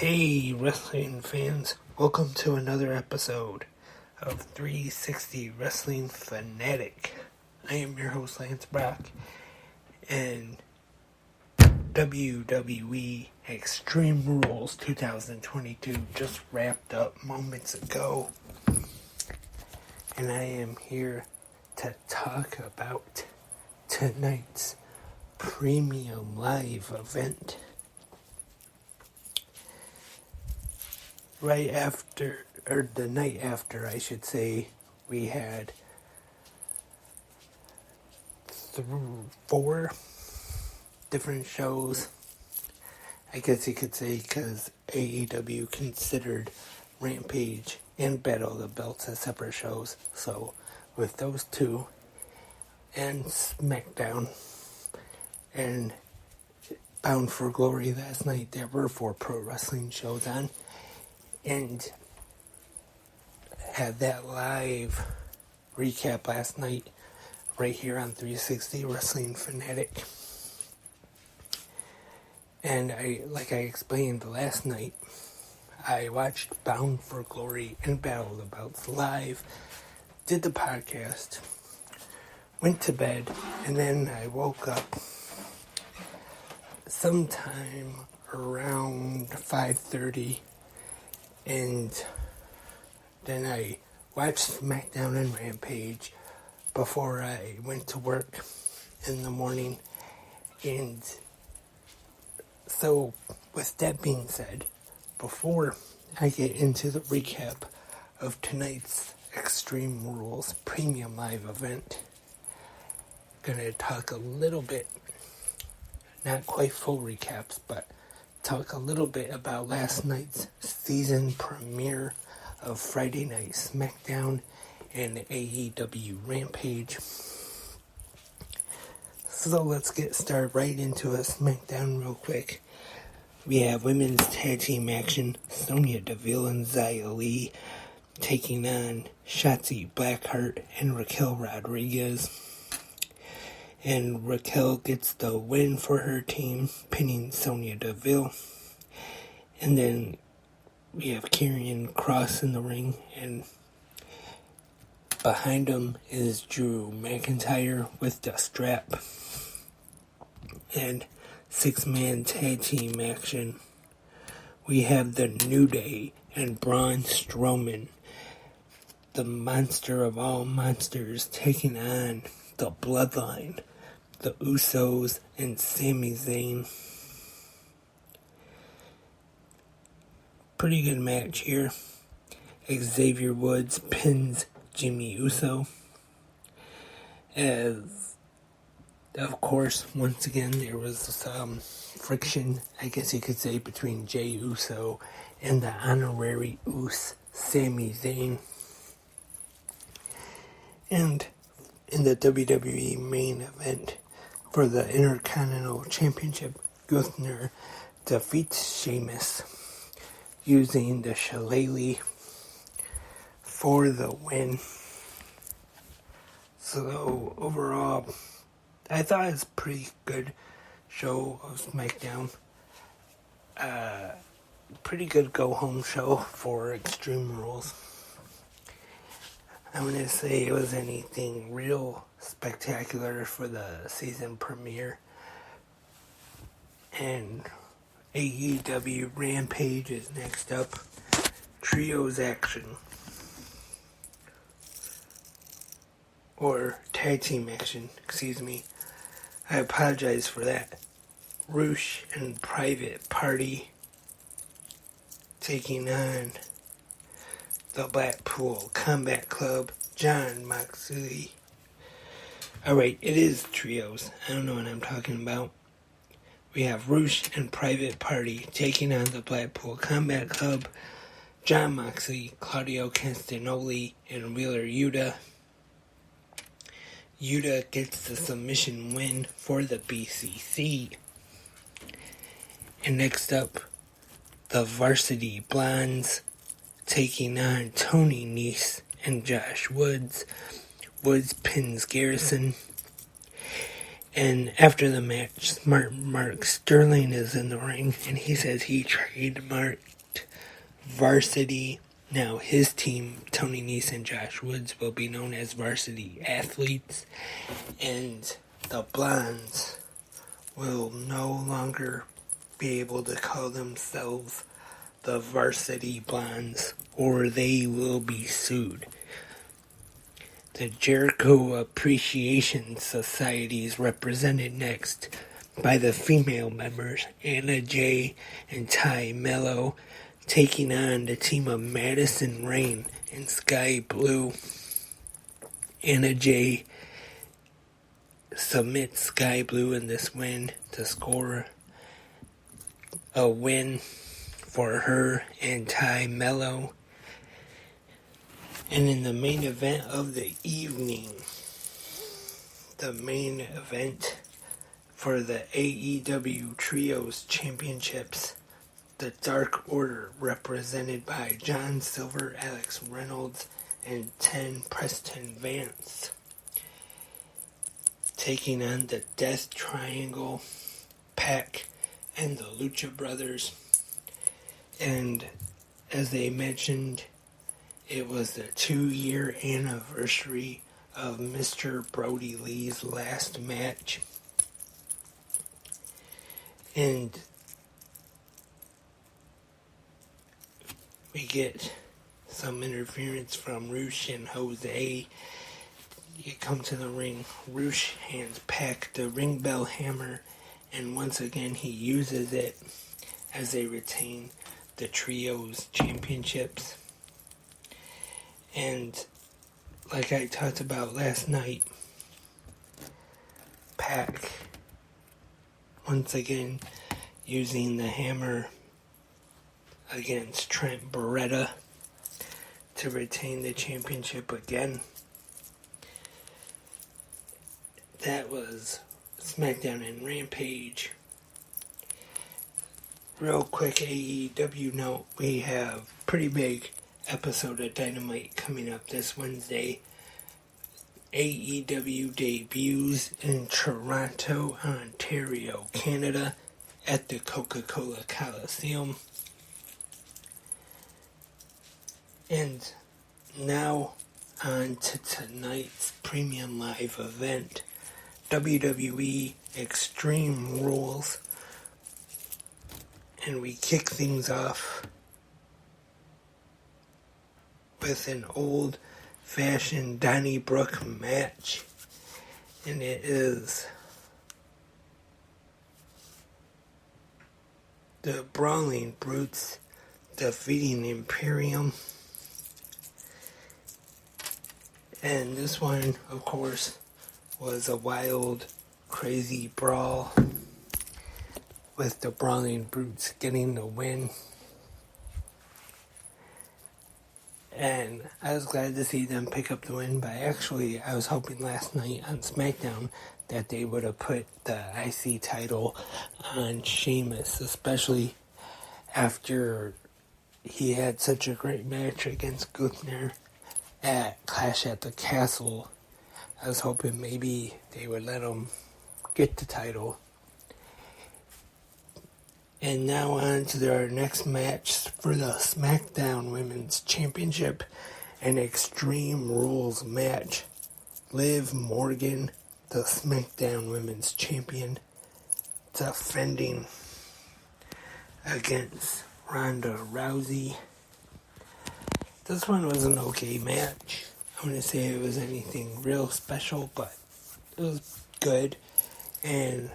Hey, wrestling fans, welcome to another episode of 360 Wrestling Fanatic. I am your host, Lance Brock, and WWE Extreme Rules 2022 just wrapped up moments ago, and I am here to talk about tonight's premium live event. Right after, or the night after, I should say, we had 4 different shows. I guess you could say, because AEW considered Rampage and Battle of the Belts as separate shows. So, with those 2, and SmackDown, and Bound for Glory last night, there were 4 pro wrestling shows on. And had that live recap last night right here on 360 Wrestling Fanatic. And like I explained last night, I watched Bound for Glory and Battle of the Belts live, did the podcast, went to bed, and then I woke up sometime around 5:30. And then I watched SmackDown and Rampage before I went to work in the morning. And so, with that being said, before I get into the recap of tonight's Extreme Rules Premium Live event, I'm going to talk a little bit, not quite full recaps, but talk a little bit about last night's season premiere of Friday Night SmackDown and AEW Rampage. So let's get started right into a SmackDown real quick. We have women's tag team action, Sonya Deville and Xia Li taking on Shotzi Blackheart and Raquel Rodriguez. And Raquel gets the win for her team, pinning Sonya Deville. And then we have Karrion Kross in the ring, and behind him is Drew McIntyre with the strap. And 6-man tag team action. We have the New Day and Braun Strowman, the monster of all monsters, taking on the Bloodline, the Usos, and Sami Zayn. Pretty good match here. Xavier Woods pins Jimmy Uso. As, of course, once again, there was some friction, I guess you could say, between Jey Uso and the honorary Us, Sami Zayn. And in the WWE main event for the Intercontinental Championship, Gunther defeats Sheamus using the Shillelagh for the win. So overall, I thought it was a pretty good show of SmackDown. Pretty good go-home show for Extreme Rules. I'm going to say it was anything real spectacular for the season premiere. And AEW Rampage is next up. Trios action. Or tag team action, excuse me. I apologize for that. Roosh and Private Party taking on the Blackpool Combat Club, Jon Moxley. Alright, it is trios. I don't know what I'm talking about. We have Roosh and Private Party taking on the Blackpool Combat Club, Jon Moxley, Claudio Castagnoli, and Wheeler Yuta. Yuta gets the submission win for the BCC. And next up, the Varsity Blondes taking on Tony Nese and Josh Woods. Woods pins Garrison. And after the match, Smart Mark Sterling is in the ring, and he says he trademarked Varsity. Now his team, Tony Nese and Josh Woods, will be known as Varsity Athletes, and the Blondes will no longer be able to call themselves the Varsity Blondes, or they will be sued. The Jericho Appreciation Society is represented next by the female members, Anna Jay and Ty Mello, taking on the team of Madison Rain and Sky Blue. Anna Jay submits Sky Blue in this win to score a win for her and Ty Mello. And in the main event of the evening, the main event for the AEW Trios Championships, the Dark Order, represented by John Silver, Alex Reynolds, and Preston Vance, taking on the Death Triangle, Pac, and the Lucha Brothers. And as they mentioned, it was the 2-year anniversary of Mr. Brody Lee's last match. And we get some interference from Roosh and Jose. You come to the ring. Roosh hands Pac the ring bell hammer, and once again he uses it as they retain the Trios Championships. And like I talked about last night, Pac once again using the hammer against Trent Beretta to retain the championship again. That was SmackDown and Rampage. Real quick AEW note, we have a pretty big episode of Dynamite coming up this Wednesday. AEW debuts in Toronto, Ontario, Canada at the Coca-Cola Coliseum. And now on to tonight's premium live event, WWE Extreme Rules. And we kick things off with an old-fashioned Donnybrook match. And it is the Brawling Brutes defeating Imperium. And this one, of course, was a wild, crazy brawl, with the Brawling Brutes getting the win. And I was glad to see them pick up the win, but actually I was hoping last night on SmackDown that they would have put the IC title on Sheamus, especially after he had such a great match against Gunther at Clash at the Castle. I was hoping maybe they would let him get the title. And now on to our next match for the SmackDown Women's Championship, an Extreme Rules match. Liv Morgan, the SmackDown Women's Champion, defending against Ronda Rousey. This one was an okay match. I wouldn't say it was anything real special, but it was good. And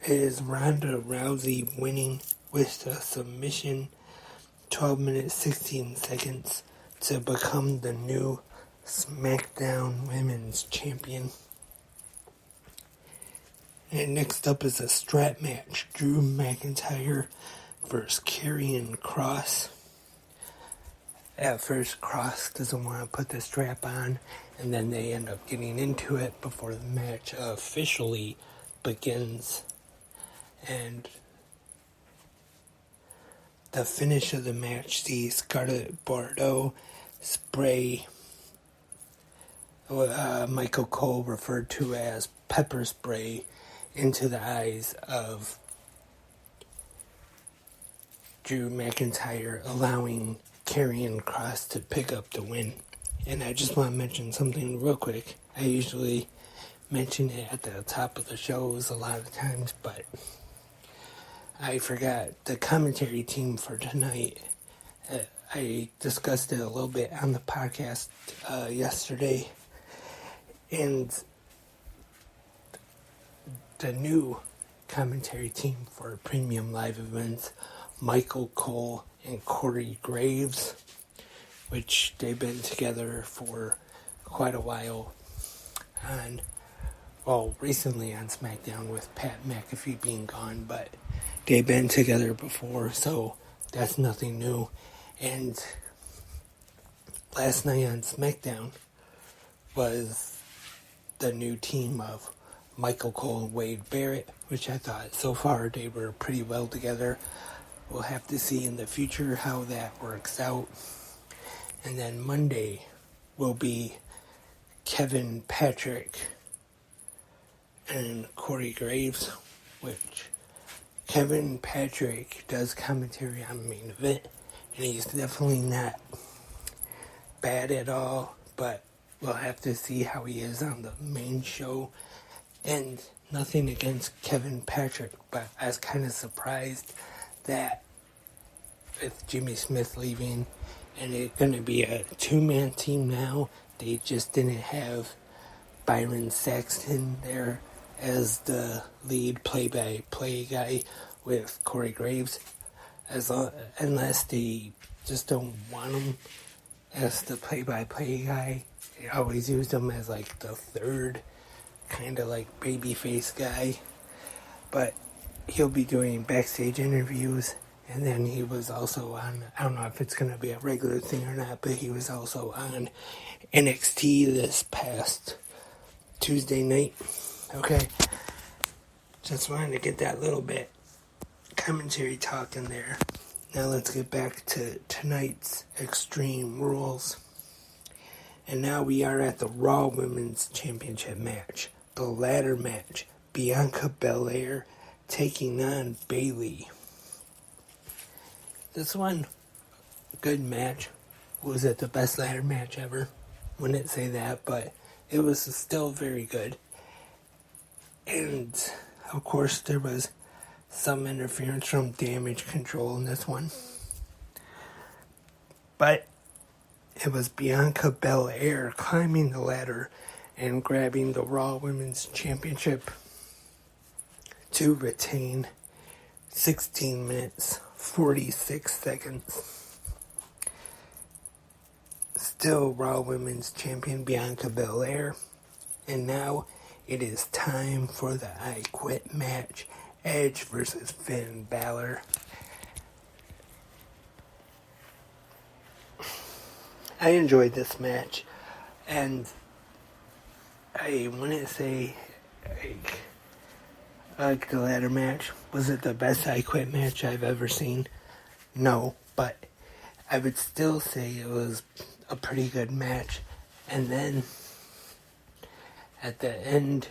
it is Ronda Rousey winning with a submission, 12 minutes 16 seconds, to become the new SmackDown Women's Champion. And next up is a strap match. Drew McIntyre versus Karrion Kross. At first, Kross doesn't want to put the strap on, and then they end up getting into it before the match officially begins. And the finish of the match sees Scarlett Bordeaux spray what Michael Cole referred to as pepper spray into the eyes of Drew McIntyre, allowing Karrion Kross to pick up the win. And I just want to mention something real quick. I usually mention it at the top of the shows a lot of times, but I forgot the commentary team for tonight. I discussed it a little bit on the podcast yesterday, and the new commentary team for premium live events, Michael Cole and Corey Graves, which they've been together for quite a while recently on SmackDown with Pat McAfee being gone, but they've been together before, so that's nothing new. And last night on SmackDown was the new team of Michael Cole and Wade Barrett, which I thought so far they were pretty well together. We'll have to see in the future how that works out. And then Monday will be Kevin Patrick and Corey Graves, which Kevin Patrick does commentary on the main event, and he's definitely not bad at all, but we'll have to see how he is on the main show. And nothing against Kevin Patrick, but I was kind of surprised that with Jimmy Smith leaving, and it's going to be a two-man team now, they just didn't have Byron Saxton there as the lead play-by-play guy with Corey Graves, unless they just don't want him as the play-by-play guy. They always used him as like the third kind of like babyface guy, but he'll be doing backstage interviews. And then he was also on, I don't know if it's going to be a regular thing or not, but he was also on NXT this past Tuesday night. Okay, just wanted to get that little bit commentary talk in there. Now let's get back to tonight's Extreme Rules. And now we are at the Raw Women's Championship match. The ladder match. Bianca Belair taking on Bayley. This one, good match. Was it the best ladder match ever? Wouldn't say that, but it was still very good. And, of course, there was some interference from Damage Control in this one. But it was Bianca Belair climbing the ladder and grabbing the Raw Women's Championship to retain 16 minutes, 46 seconds. Still Raw Women's Champion Bianca Belair. And now it is time for the I Quit match. Edge versus Finn Balor. I enjoyed this match, and I wouldn't say I like the ladder match. Was it the best I Quit match I've ever seen? No, but I would still say it was a pretty good match. And then at the end,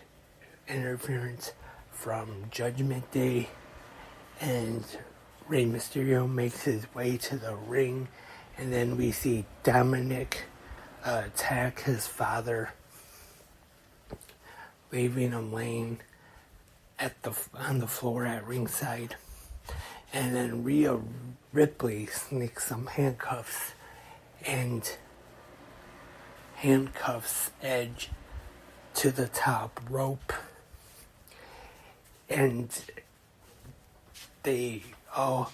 interference from Judgment Day, and Rey Mysterio makes his way to the ring, and then we see Dominic attack his father, leaving him laying on the floor at ringside. And then Rhea Ripley sneaks some handcuffs and handcuffs Edge to the top rope. And they all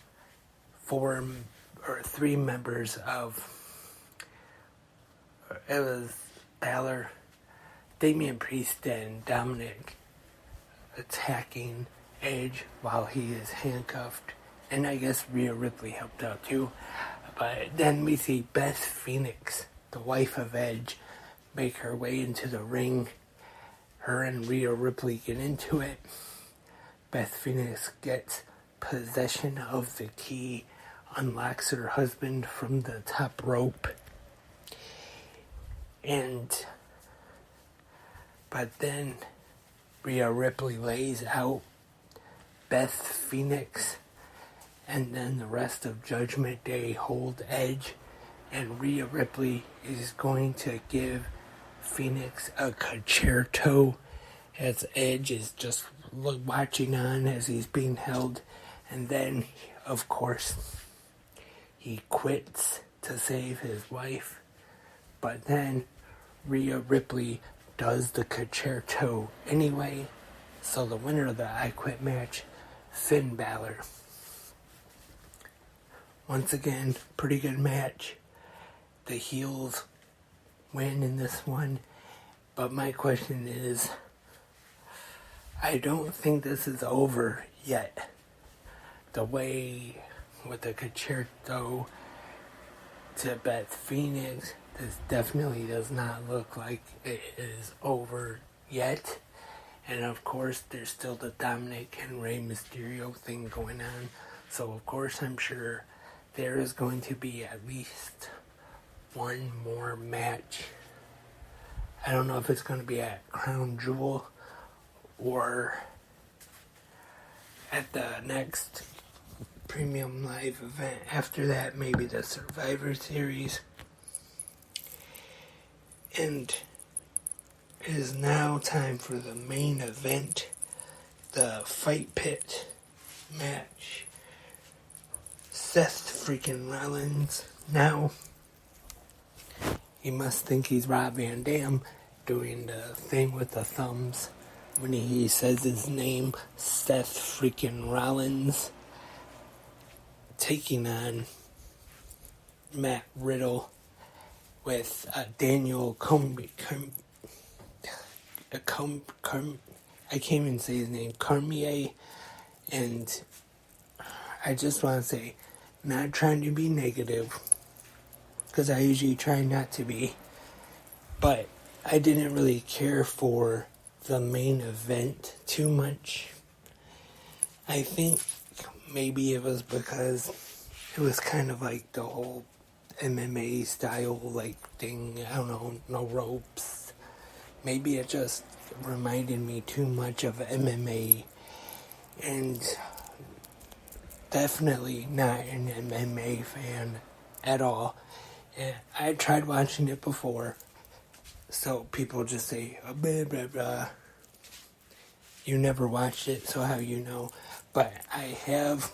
three members of, it was Balor, Damian Priest, and Dominic attacking Edge while he is handcuffed. And I guess Rhea Ripley helped out too. But then we see Beth Phoenix, the wife of Edge, make her way into the ring. Her and Rhea Ripley get into it. Beth Phoenix gets possession of the key, unlocks her husband from the top rope. But then Rhea Ripley lays out Beth Phoenix, and then the rest of Judgment Day hold Edge, and Rhea Ripley is going to give Phoenix a concerto as Edge is just watching on as he's being held, and then, of course, he quits to save his wife, but then Rhea Ripley does the concerto anyway, so the winner of the I Quit match, Finn Balor. Once again, pretty good match. The heels win in this one, but my question is, I don't think this is over yet. The way with the concerto to Beth Phoenix, this definitely does not look like it is over yet. And of course, there's still the Dominic and Rey Mysterio thing going on. So of course, I'm sure there is going to be at least one more match. I don't know if it's going to be at Crown Jewel or at the next Premium Live event. After that, maybe the Survivor Series. And it is now time for the main event, the Fight Pit match. Seth freaking Rollins. Now, you must think he's Rob Van Dam doing the thing with the thumbs when he says his name, Seth freaking Rollins, taking on Matt Riddle with Daniel I can't even say his name, Cormier. And I just want to say, not trying to be negative, because I usually try not to be, but I didn't really care for the main event too much. I think maybe it was because it was kind of like the whole MMA style like thing. I don't know, no ropes. Maybe it just reminded me too much of MMA, and definitely not an MMA fan at all. And I tried watching it before, so people just say, oh, blah, blah, blah. You never watched it, so how you know? But I have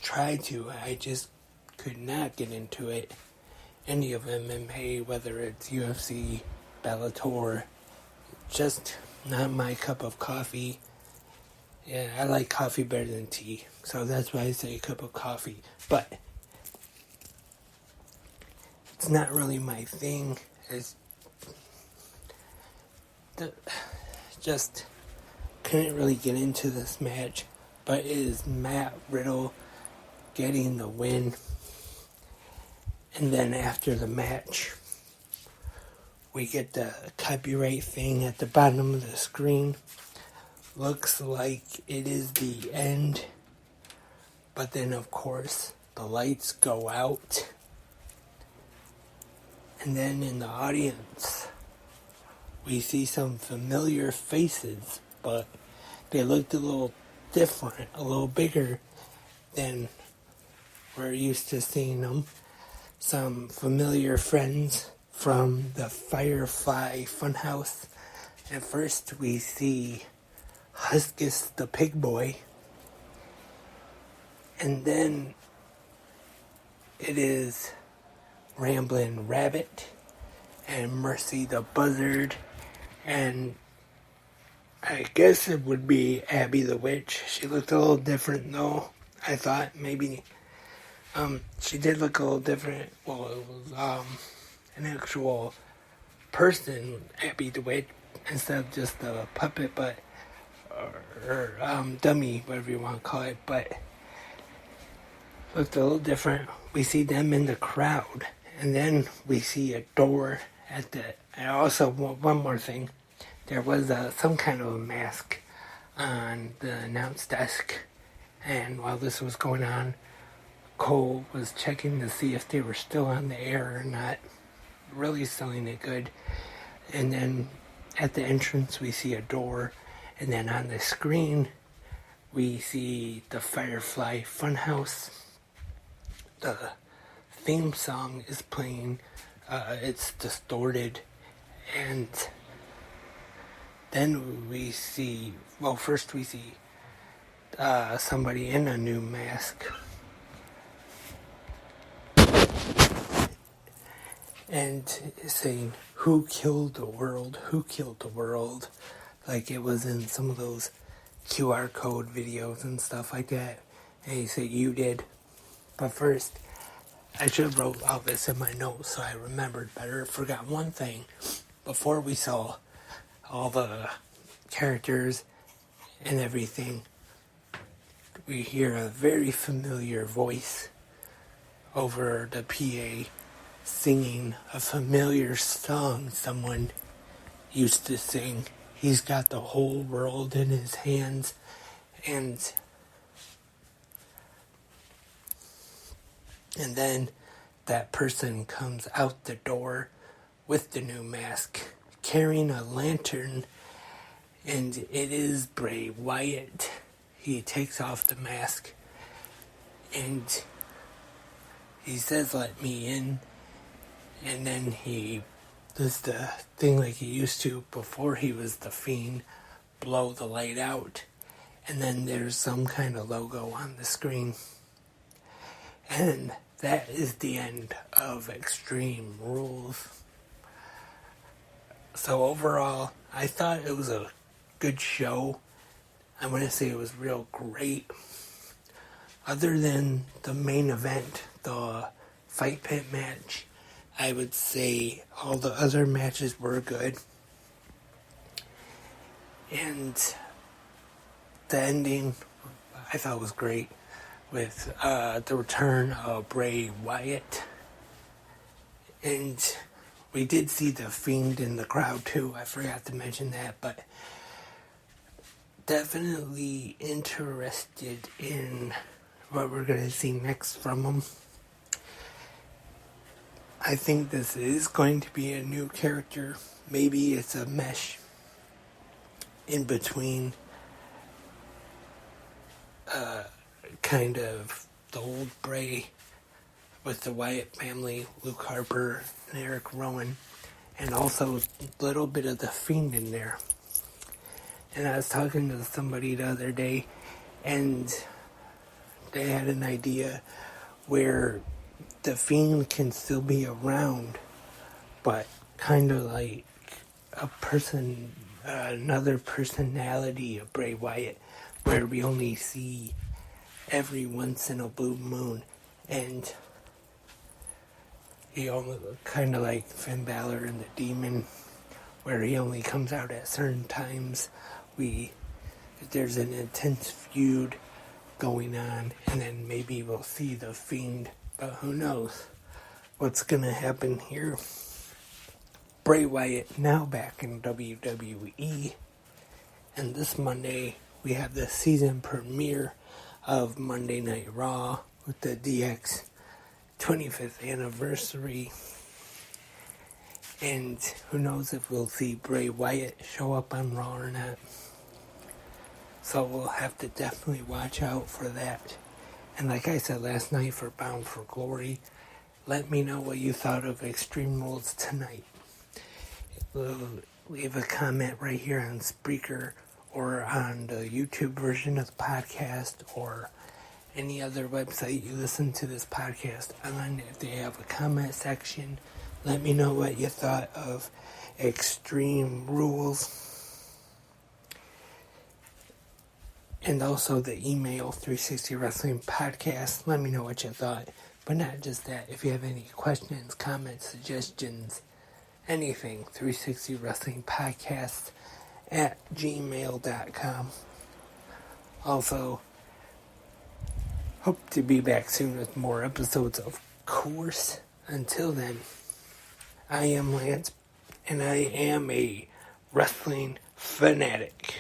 tried to. I just could not get into it. Any of MMA, whether it's UFC, Bellator, just not my cup of coffee. Yeah, I like coffee better than tea, so that's why I say a cup of coffee. But it's not really my thing. It's just couldn't really get into this match. But it is Matt Riddle getting the win. And then after the match, we get the copyright thing at the bottom of the screen. Looks like it is the end. But then, of course, the lights go out. And then in the audience, we see some familiar faces, but they looked a little different, a little bigger than we're used to seeing them. Some familiar friends from the Firefly Funhouse. At first we see Huskus the Pig Boy, and then it is Ramblin' Rabbit and Mercy the Buzzard, and I guess it would be Abby the Witch. She looked a little different though. I thought maybe she did look a little different. Well, it was an actual person, Abby the Witch, instead of just a puppet, but or dummy, whatever you want to call it. But looked a little different. We see them in the crowd, and then we see a door at the. And also, one more thing, there was some kind of a mask on the announce desk, and while this was going on, Cole was checking to see if they were still on the air or not. Really selling it good. And then at the entrance we see a door, And then on the screen, we see the Firefly Funhouse. The theme song is playing. It's distorted. And then we see, first we see somebody in a new mask. And saying, "Who killed the world? Who killed the world?" Like it was in some of those QR code videos and stuff like that. And he said, "You did." But first, I should have wrote all this in my notes so I remembered better. Forgot one thing. Before we saw all the characters and everything, we hear a very familiar voice over the PA singing a familiar song someone used to sing. He's got the whole world in his hands, and then that person comes out the door with the new mask, carrying a lantern, and it is Bray Wyatt. He takes off the mask, and he says, "Let me in," and then he does the thing like he used to before he was the Fiend, blow the light out, and then there's some kind of logo on the screen. And that is the end of Extreme Rules. So overall, I thought it was a good show. I wouldn't say it was real great. Other than the main event, the Fight Pit match, I would say all the other matches were good. And the ending, I thought was great, with the return of Bray Wyatt. And we did see the Fiend in the crowd too. I forgot to mention that, but definitely interested in what we're going to see next from him. I think this is going to be a new character. Maybe it's a mesh in between kind of the old Bray with the Wyatt family, Luke Harper and Eric Rowan, and also a little bit of the Fiend in there. And I was talking to somebody the other day, and they had an idea where the Fiend can still be around, but kind of like a person, another personality of Bray Wyatt, where we only see every once in a blue moon, and he only kind of like Finn Balor and the Demon, where he only comes out at certain times. There's an intense feud going on, and then maybe we'll see the Fiend, but who knows what's gonna happen here. Bray Wyatt now back in WWE, and this Monday we have the season premiere of Monday Night Raw with the DX 25th anniversary, and who knows if we'll see Bray Wyatt show up on Raw or not. So we'll have to definitely watch out for that. And like I said last night for Bound for Glory, let me know what you thought of Extreme Rules tonight. Leave a comment right here on Spreaker or on the YouTube version of the podcast or any other website you listen to this podcast on. If they have a comment section, let me know what you thought of Extreme Rules. And also the email 360 Wrestling Podcast. Let me know what you thought. But not just that. If you have any questions, comments, suggestions, anything, 360 Wrestling Podcast at gmail.com. Also, hope to be back soon with more episodes, of course. Until then, I am Lance, and I am a wrestling fanatic.